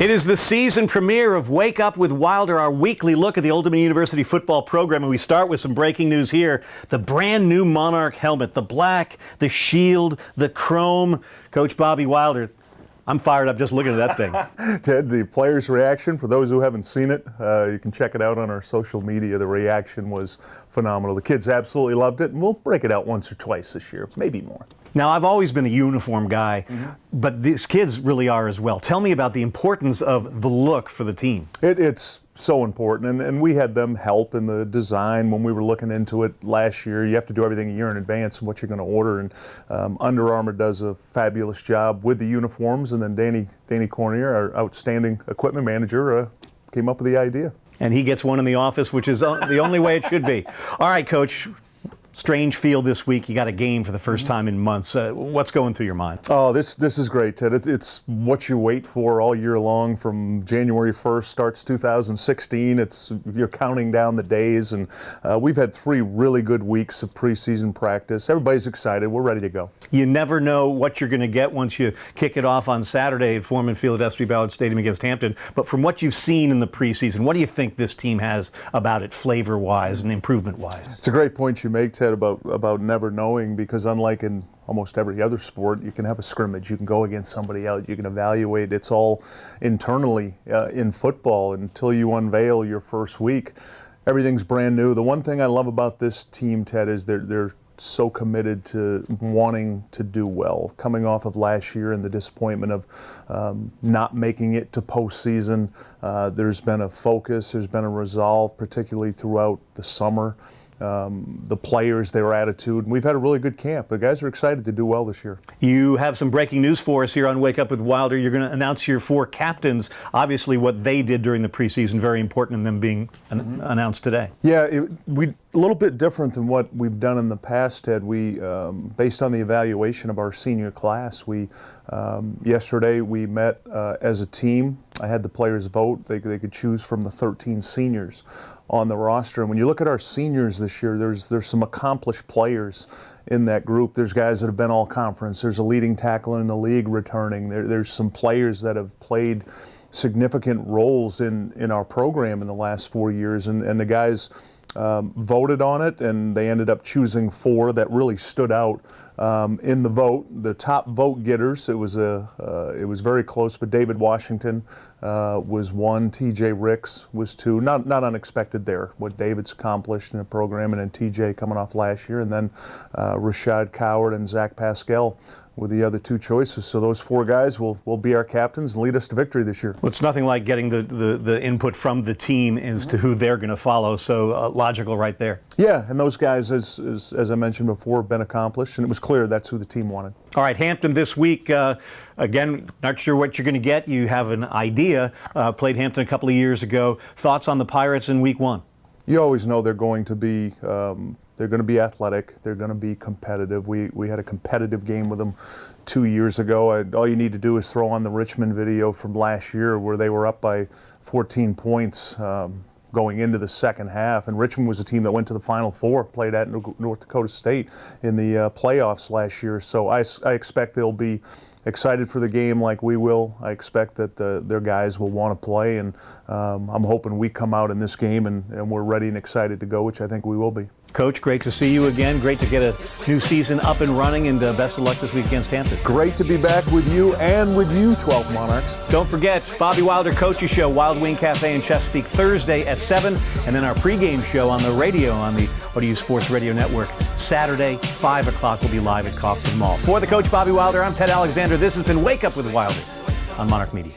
It is the season premiere of Wake Up with Wilder, our weekly look at the Old Dominion University football program. And we start with some breaking news here. The brand new Monarch helmet, the black, the shield, the chrome. Coach Bobby Wilder, I'm fired up just looking at that thing. Ted, the players' reaction, for those who haven't seen it, you can check it out on our social media. The reaction was phenomenal. The kids absolutely loved it, and we'll break it out once or twice this year, maybe more. Now, I've always been a uniform guy, but these kids really are as well. Tell me about the importance of the look for the team. It's so important, and we had them help in the design when we were looking into it last year. You have to do everything a year in advance of what you're going to order, and Under Armour does a fabulous job with the uniforms, and then Danny Cornier, our outstanding equipment manager, came up with the idea. And he gets one in the office, which is the only way it should be. All right, Coach. Strange field this week. You got a game for the first time in months. What's going through your mind? Oh, this is great, Ted. It's what you wait for all year long. From January 1st starts 2016. You're counting down the days, and we've had 3 really good weeks of preseason practice. Everybody's excited. We're ready to go. You never know what you're going to get once you kick it off on Saturday at Foreman Field at SB Ballard Stadium against Hampton. But from what you've seen in the preseason, what do you think this team has about it flavor-wise and improvement-wise? It's a great point you make, Ted, about never knowing, because unlike in almost every other sport, you can have a scrimmage, you can go against somebody else, you can evaluate. It's all internally in football until you unveil your first week. Everything's brand new. The one thing I love about this team, Ted, is they're so committed to wanting to do well. Coming off of last year and the disappointment of not making it to postseason, there's been a focus, there's been a resolve, particularly throughout the summer. The players, their attitude. We've had a really good camp. The guys are excited to do well this year. You have some breaking news for us here on Wake Up with Wilder. You're going to announce your 4 captains. Obviously, what they did during the preseason, very important in them being announced today. Yeah, a little bit different than what we've done in the past, Ted. We, based on the evaluation of our senior class, yesterday we met as a team. I had the players vote. They could choose from the 13 seniors on the roster. And when you look at our seniors this year, there's some accomplished players in that group. There's guys that have been all conference. There's a leading tackler in the league returning. There's some players that have played significant roles in our program in the last 4 years. And the guys voted on it, and they ended up choosing 4 that really stood out in the vote. The top vote getters, it was very close, but David Washington was 1, TJ Ricks was 2. Not unexpected there, what David's accomplished in the program, and then TJ coming off last year, and then Rashad Coward and Zach Pascal with the other 2 choices. So those 4 guys will be our captains and lead us to victory this year. Well, it's nothing like getting the input from the team as to who they're going to follow, so logical right there. Yeah, and those guys, as I mentioned before, have been accomplished, and it was clear that's who the team wanted. All right, Hampton this week. Again, not sure what you're going to get. You have an idea. Played Hampton a couple of years ago. Thoughts on the Pirates in week 1? You always know they're going to be athletic. They're going to be competitive. We had a competitive game with them 2 years ago. All you need to do is throw on the Richmond video from last year where they were up by 14 points going into the second half. And Richmond was a team that went to the Final Four, played at North Dakota State in the playoffs last year. So I expect they'll be excited for the game like we will. I expect that their guys will want to play, and I'm hoping we come out in this game and we're ready and excited to go, which I think we will be. Coach, great to see you again. Great to get a new season up and running, and best of luck this week against Hampton. Great to be back with you and with you, 12 Monarchs. Don't forget, Bobby Wilder Coaches Show, Wild Wing Cafe in Chesapeake, Thursday at 7, and then our pregame show on the radio on the ODU Sports Radio Network, Saturday, 5 o'clock. We'll be live at Kaufman Mall. For the Coach Bobby Wilder, I'm Ted Alexander. This has been Wake Up with Wilder on Monarch Media.